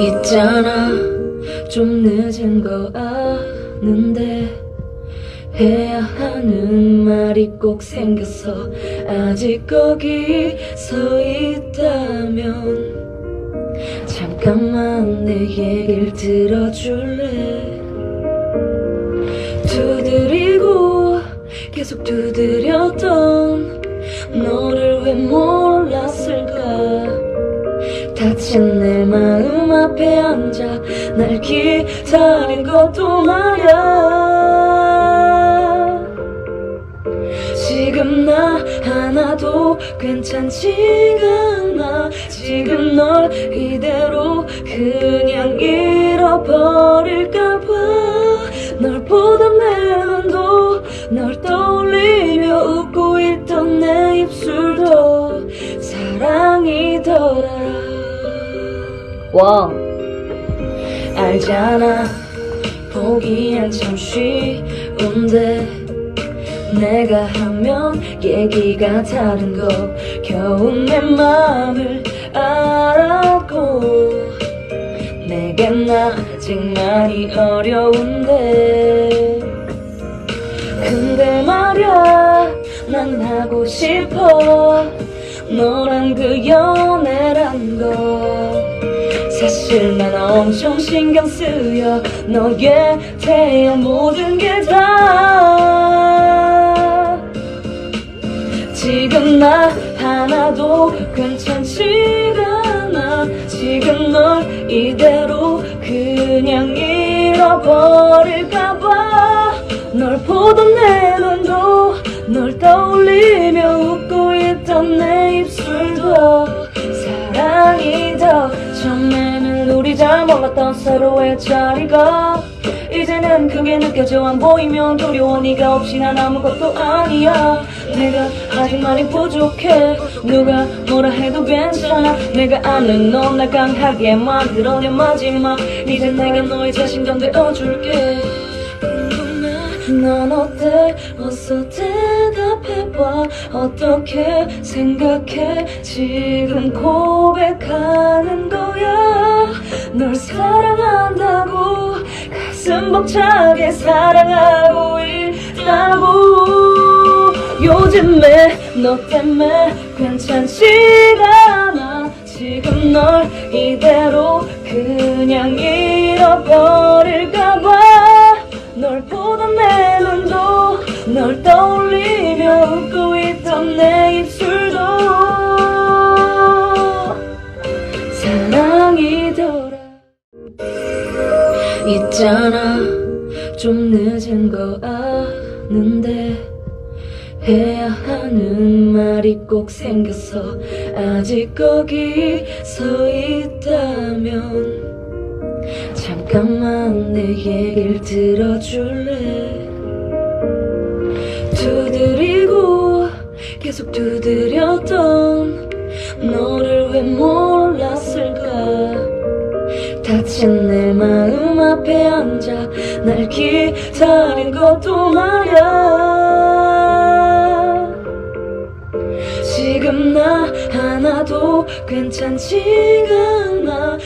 있잖아, 좀 늦은 거 아는데 해야 하는 말이 꼭 생겼어. 아직 거기 서 있다면 잠깐만 내 얘기를 들어줄래? 두드리고 계속 두드렸던 너를 왜 몰랐을까? 다친 내 마음 앞에 앉아 날 기다린 것도 말야. 지금 나 하나도 괜찮지가 않아. 지금 널 이대로 그냥 잃어버릴까봐. 널 보던 내 눈도 널 떠올리며 웃고 있던 내 입술도 사랑이더라. 와, 알잖아, 보기엔 참 쉬운데 내가 하면 얘기가 다른 거 겨우 내 맘을 알았고 내겐 아직 많이 어려운데 근데 말야 난 하고 싶어 너랑 그 연애란 거. 사실 난 엄청 신경 쓰여 너에 대한 모든 게 다. 지금 나 하나도 괜찮지가 않아. 지금 널 이대로 그냥 잃어버릴까봐. 널 보던 내 눈도 널 떠올리며 웃고 있던 내 입술도 사랑이더. 처음에는 우리 잘 몰랐던 서로의 자리가 이제는 그게 느껴져. 안 보이면 두려워. 네가 없이 난 아무것도 아니야. 내가 아직 많이 부족해. 누가 뭐라 해도 괜찮아. 내가 아는 넌 날 강하게 만들어 내 마지막. 이제 내가 너의 자신감 되어줄게. 넌 어때? 어서 대답해봐. 어떻게 생각해? 지금 고백하는 거야. 널 사랑한다고 가슴 벅차게 사랑하고 있다고. 요즘에 너 때문에 괜찮지가 않아. 지금 널 이대로 그냥 잃어버릴까봐. 널 보던 내 눈도 널 떠올리며 웃고 있던 내 입술도 사랑이더라. 있잖아, 좀 늦은 거 아는데 해야 하는 말이 꼭 생겼어. 아직 거기 서 있다면 잠깐만 내 얘기를 들어줄래? 두드리고 계속 두드렸던 너를 왜 몰랐을까? 다친 내 마음 앞에 앉아 날 기다린 것도 말야. 지금 나 하나도 괜찮지가 않아.